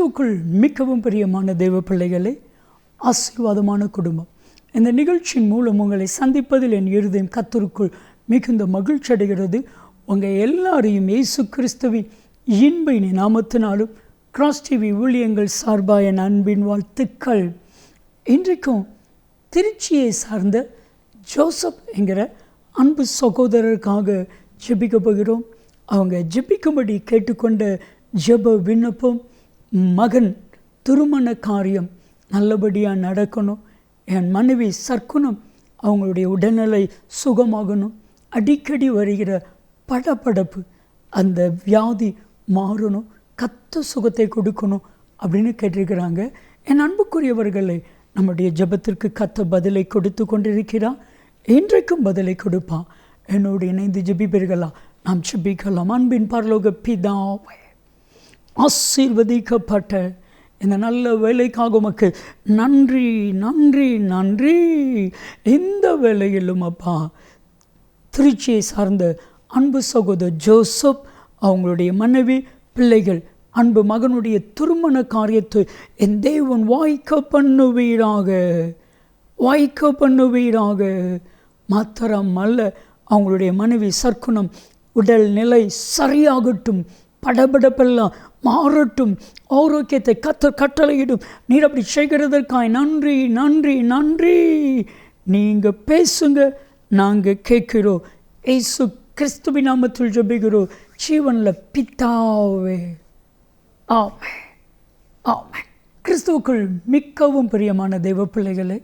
கிறிஸ்துவுக்குள் மிகவும் பிரியமான தேவ பிள்ளைகளே, ஆசீர்வாதமான குடும்பம். இந்த நிகழ்ச்சியின் மூலம் உங்களை சந்திப்பதில் என் இருதயம் கர்த்தருக்குள் மிகுந்த மகிழ்ச்சி அடைகிறது. உங்கள் எல்லாரையும் இயேசு கிறிஸ்துவின் இன்ப நாமத்தினாலும் கிராஸ் டிவி ஊழியங்கள் சார்பாக என் அன்பின் வாழ்த்துக்கள். இன்றைக்கும் திருச்சியை சார்ந்த ஜோசப் என்கிற அன்பு சகோதரருக்காக ஜெபிக்க போகிறோம். அவங்க ஜெபிக்கும்படி கேட்டுக்கொண்ட ஜெப விண்ணப்பம், மகன் திருமண காரியம் நல்லபடியாக நடக்கணும், என் மனைவி சர்க்குணம் அவங்களுடைய உடல்நிலை சுகமாகணும், அடிக்கடி வருகிற படபடப்பு அந்த வியாதி மாறணும், கர்த்தர் சுகத்தை கொடுக்கணும் அப்படின்னு கேட்டிருக்கிறாங்க. என் அன்புக்குரியவர்களை, நம்முடைய ஜெபத்திற்கு கர்த்தர் பதிலை கொடுத்து கொண்டிருக்கிறார். இன்றைக்கும் பதிலை கொடுப்பான். என்னோடு இணைந்து ஜெபிப்பீர்களா? நாம் ஜெபிக்கலாம். அன்பின் பரலோக பிதாவே, ஆசீர்வதிக்கப்பட்ட இந்த நல்ல வேலைக்காக உமக்கு நன்றி நன்றி நன்றி. இந்த வேலையிலும் அப்பா, திருச்சியை சார்ந்த அன்பு சகோதரர் ஜோசப், அவங்களுடைய மனைவி, பிள்ளைகள், அன்பு மகனுடைய திருமண காரியத்தை என் தேவன் வாய்க்க பண்ணுவீராக, வாய்க்க பண்ணுவீராக. மாத்திரம் அல்ல, அவங்களுடைய மனைவி சர்க்குணம் உடல் நிலை சரியாகட்டும், படபடப்பெல்லாம் மாறட்டும், ஆரோக்கியத்தை கர்த்தர் கட்டளையிடும். நீர் அப்படி செய்கிறதற்காய் நன்றி நன்றி நன்றி. நீங்கள் பேசுங்க, நாங்கள் கேட்கிறோம். இயேசு கிறிஸ்துவின் நாமத்தில் ஜெபிக்கிறோம் ஜீவனில் பிதாவே, ஆமென் ஆமென். கிறிஸ்துவுக்குள் மிகவும் பிரியமான தெய்வ பிள்ளைகளே,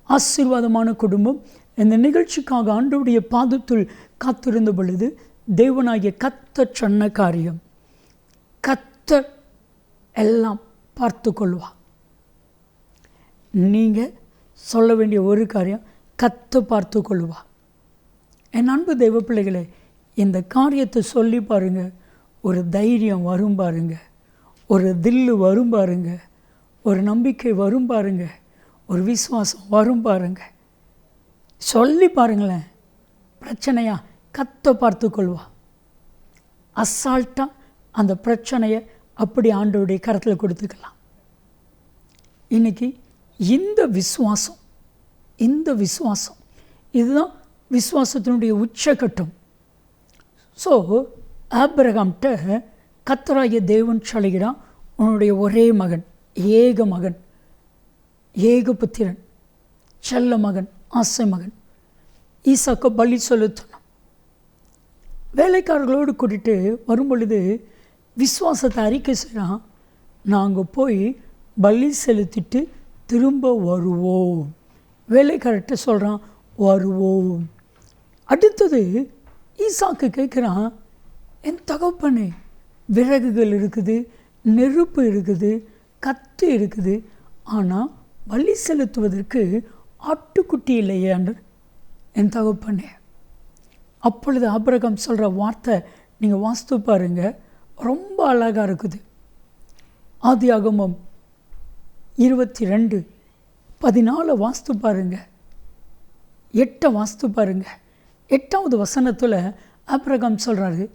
ஆசீர்வாதமான குடும்பம். இந்த நிகழ்ச்சிக்காக ஆண்டவருடைய பாதத்தில் காத்திருந்த பொழுது தேவனாகிய கர்த்தர் சொன்ன காரியம், கர்த்தர் எல்லாம் பார்த்து கொள்வார். நீங்கள் சொல்ல வேண்டிய ஒரு காரியம், கர்த்தர் பார்த்து கொள்வார். என் அன்பு தெய்வ பிள்ளைகளே, இந்த காரியத்தை சொல்லி பாருங்கள், ஒரு தைரியம் வரும் பாருங்க, ஒரு தில்லு வரும் பாருங்க, ஒரு நம்பிக்கை வரும் பாருங்க, ஒரு விசுவாசம் வரும் பாருங்க. சொல்லி பாருங்களேன். பிரச்சனையா கர்த்தர் பார்த்து கொள்வா. அசால்ட்டாக அந்த பிரச்சனையை அப்படி ஆண்டவருடைய கரத்தில் கொடுத்துக்கலாம். இன்றைக்கி இந்த விசுவாசம், இந்த விசுவாசம் இதுதான் விசுவாசத்தினுடைய உச்சகட்டம். ஸோ ஆபிரகாம்கிட்ட கர்த்தராகிய தேவன் சொல்கிறான், உன்னுடைய ஒரே மகன், ஏக மகன், ஏக புத்திரன், செல்ல மகன், ஆசை மகன் ஈசாக்க பலி செலுத்தணும். வேலைக்காரர்களோடு கூட்டிகிட்டு வரும் பொழுது விசுவாசத்தை அறிக்கை செய்கிறான், நாங்கள் போய் பலி செலுத்திட்டு திரும்ப வருவோம். வேலைக்காரர்கிட்ட சொல்கிறான், வருவோம். அடுத்தது ஈசாக்கு கேட்குறான், என் தகப்பனே, விறகுகள் இருக்குது, நெருப்பு இருக்குது, கத்தி இருக்குது, ஆனால் பலி செலுத்துவதற்கு ஆட்டுக்குட்டி இல்லையே ஆண்டவர் என் தகப்பனே. அப்பொழுது ஆபிரகாம் சொல்கிற வார்த்தை நீங்கள் வாஸ்து பாருங்க, ரொம்ப அழகாக இருக்குது. ஆதியாகமம் 22:14 வாஸ்து பாருங்க, 8 வாஸ்து பாருங்க. 8வது வசனத்தில் ஆபிரகாம் சொல்கிறாரு,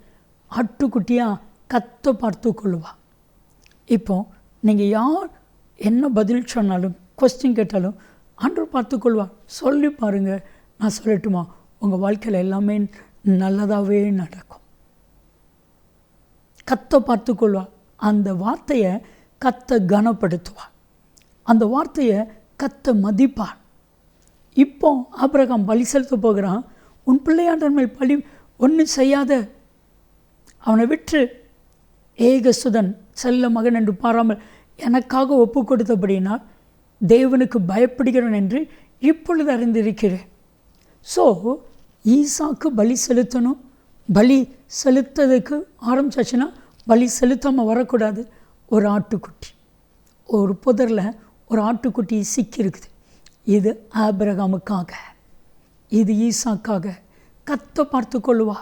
ஆட்டுக்குட்டியாக கர்த்தர் பார்த்து கொள்வா. இப்போ நீங்கள் யார் என்ன பதில் சொன்னாலும், கொஸ்டின் கேட்டாலும் ஆண்டவர் பார்த்துக்கொள்வார். சொல்லி பாருங்கள். நான் சொல்லட்டுமா? உங்கள் வாழ்க்கையில் எல்லாமே நல்லதாகவே நடக்கும். கர்த்தர் பார்த்துக்கொள்வார். அந்த வார்த்தையை கர்த்தர் கனப்படுத்துவார், அந்த வார்த்தையை கர்த்தர் மதிப்பார். இப்போ ஆபிரகாம் பலி செலுத்த போகிறான். உன் பிள்ளையாண்டர் மேல் பலி ஒன்றும் செய்யாத, அவனை விற்று ஏகசுதன் செல்ல மகன் என்று பாராமல் எனக்காக ஒப்பு கொடுத்தபடினால் தேவனுக்கு பயப்படுகிறேன் என்று இப்பொழுது அறிந்திருக்கிறேன். ஸோ ஈசாக்கு பலி செலுத்தணும். பலி செலுத்ததுக்கு ஆரம்பிச்சாச்சுன்னா பலி செலுத்தாமல் வரக்கூடாது. ஒரு ஆட்டுக்குட்டி, ஒரு புதரில் ஒரு ஆட்டுக்குட்டி சிக்கியிருக்குது. இது ஆபிரகாமுக்காக, இது ஈசாக்காக. கர்த்தர் பார்த்து கொள்வா.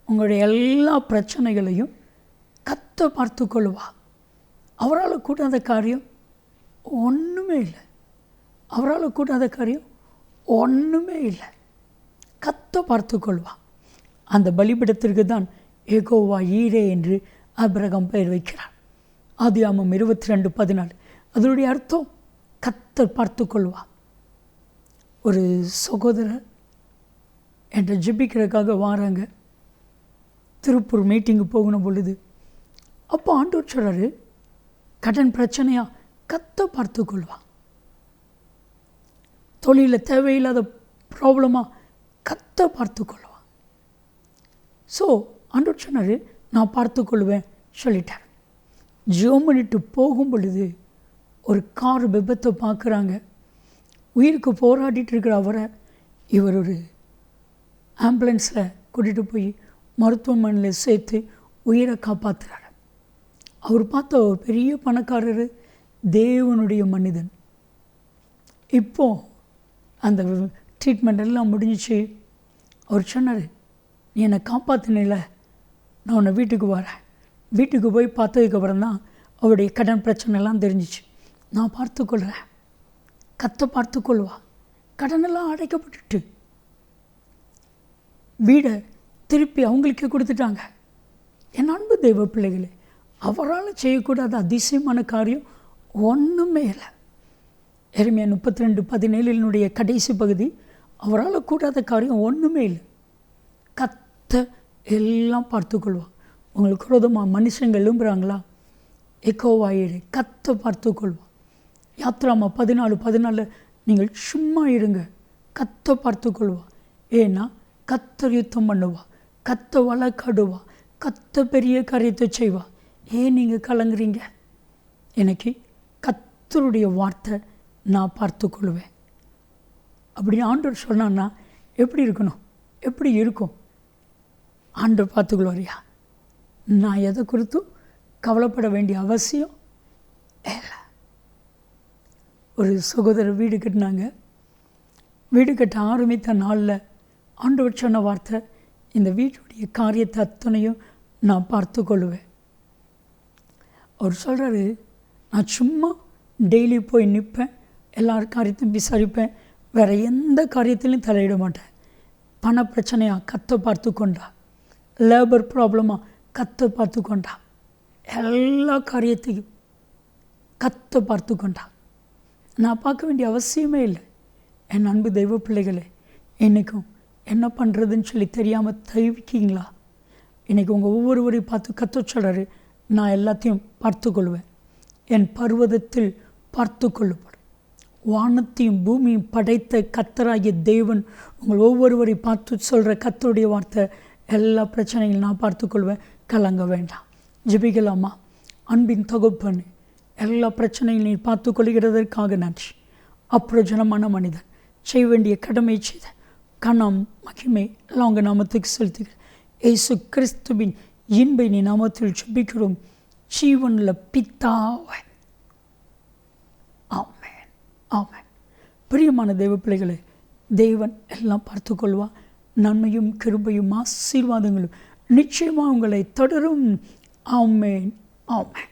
உங்களுடைய எல்லா பிரச்சனைகளையும் கர்த்தர் பார்த்து கொள்வா. அவரால் கூடாத காரியம் ஒன்றுமே இல்லை. அவரால் கூடாத காரியம் ஒன்றுமே இல்லை. கர்த்தர் பார்த்து கொள்வா. அந்த பலிபீடத்திற்கு தான் யெகோவா ஈரே என்று ஆபிரகாம் பெயர் வைக்கிறார். ஆதியாகமம் 22:14. அதனுடைய அர்த்தம் கர்த்தர் பார்த்து கொள்வார். ஒரு சகோதரர் என்கிட்ட ஜெபிக்கிறதுக்காக வாராங்க. திருப்பூர் மீட்டிங்கு போகணும் பொழுது அப்போ ஆண்டவர் சொல்கிறாரு, கடன் பிரச்சனையா கர்த்தர் பார்த்து கொள்வார். தொழிலில் தேவையில்லாத ப்ராப்ளமாக கர்த்தர் பார்த்து கொள்வார். ஸோ ஆண்டவர் சொன்னார், நான் பார்த்து கொள்வேன் சொல்லிட்டார். ஜெபம் பண்ணிட்டு போகும் பொழுது ஒரு கார் விபத்தை பார்க்குறாங்க. உயிருக்கு போராடிட்டு இருக்கிற அவரை இவர் ஒரு ஆம்புலன்ஸில் கூட்டிகிட்டு போய் மருத்துவமனையில் சேர்த்து உயிரை காப்பாற்றுறாரு. அவர் பார்த்த ஒரு பெரிய பணக்காரர், தேவனுடைய மனிதன். இப்போது அந்த ட்ரீட்மெண்ட் எல்லாம் முடிஞ்சிச்சு. அவர் சொன்னார், நீ என்னை காப்பாற்றினில்ல, நான் உன்னை வீட்டுக்கு வரேன். வீட்டுக்கு போய் பார்த்ததுக்கப்புறம் தான் அவருடைய கடன் பிரச்சனைலாம் தெரிஞ்சிச்சு. நான் பார்த்துக்கொள்கிறேன், கர்த்தர் பார்த்துக்கொள்வா. கடனெல்லாம் அடைக்கப்பட்டுட்டு வீடை திருப்பி அவங்களுக்கே கொடுத்துட்டாங்க. என் அன்பு தெய்வ பிள்ளைகளே, அவரால் செய்யக்கூடாத அதிசயமான காரியம் ஒன்றுமே இல்லை. எரேமியா 32:17 கடைசி பகுதி, அவரால் கூடாத காரியம் ஒன்றுமே இல்லை. கர்த்தர் எல்லாம் பார்த்துக்கொள்வார். உங்களுக்கு விரோதமாக மனுஷங்க எழும்புறாங்களா, எக்கோவாயிரு, கர்த்தர் பார்த்துக்கொள்வார். யாத்ராமா 14:14 நீங்கள் சும்மா இருங்க, கர்த்தர் பார்த்துக்கொள்வார். ஏன்னா கர்த்தர் யுத்தம் பண்ணுவா, கர்த்தர் வழக்காடுவா, கர்த்தர் பெரிய காரியத்தை செய்வா. ஏன் நீங்கள் கலங்குறீங்க? எனக்கு கர்த்தருடைய வார்த்தை நான் பார்த்துக்கொள்வேன் அப்படின்னு ஆண்டவர் சொன்னான்னா எப்படி இருக்கணும்? எப்படி இருக்கும்? ஆண்டவர் பார்த்துக்கொள்வாரியா? நான் எதை குறித்தும் கவலைப்பட வேண்டிய அவசியம் இல்லை. ஒரு சகோதரர் வீடு கட்டினாங்க. வீடு கட்ட ஆரம்பித்த நாளில் ஆண்டவர் சொன்ன வார்த்தை, இந்த வீட்டுடைய காரியத்தை அத்தனையும் நான் பார்த்து கொள்வேன். அவர் சொல்கிறாரு, நான் சும்மா டெய்லி போய் நிற்பேன், எல்லார் காரியத்தையும் விசாரிப்பேன், வேறு எந்த காரியத்திலையும் தலையிட மாட்டேன். பண பிரச்சனையாக கர்த்தர் பார்த்து கொண்டா, லேபர் ப்ராப்ளமாக கர்த்தர் பார்த்து கொண்டா, எல்லா காரியத்தையும் கர்த்தர் பார்த்து கொண்டா. நான் பார்க்க வேண்டிய அவசியமே இல்லை. என் அன்பு தெய்வ பிள்ளைகளே, இன்றைக்கும் என்ன பண்ணுறதுன்னு சொல்லி தெரியாமல் தவிக்கிங்களா? இன்றைக்கி உங்கள் ஒவ்வொருவரையும் பார்த்து கர்த்தர் சொல்கிறாரு, நான் எல்லாத்தையும் பார்த்து கொள்வேன். என் பர்வதத்தில் பார்த்து கொள்ளப்படும். வானத்தையும் பூமியும் படைத்த கர்த்தராகிய தேவன் உங்கள் ஒவ்வொருவரையும் பார்த்து சொல்கிற கர்த்தருடைய வார்த்தை, எல்லா பிரச்சனைகளும் நான் பார்த்துக்கொள்வேன், கலங்க வேண்டாம். ஜெபிக்கலாமா? அன்பின் தகப்பன், எல்லா பிரச்சனையும் நீர் பார்த்து கொள்கிறதற்காக நன்றி. அப்பிரயோஜனமான மனிதன் செய்ய வேண்டிய கடமை செய்த கணம் மகிமை எல்லாம் உங்கள் நாமத்துக்கு செலுத்துகிறேன். இயேசு கிறிஸ்துவின் இன்பை நீ நாமத்தில் ஜெபிக்கிறோம், ஜீவனில் பிதாவே. ஆமென், ஆமென். பிரியமான தெய்வ பிள்ளைகளே, தேவன் எல்லாம் பார்த்து கொள்வா. நன்மையும் கிருபையும் ஆசீர்வாதங்களும் நிச்சயமாக உங்களை தொடரும். ஆமென், ஆமென்.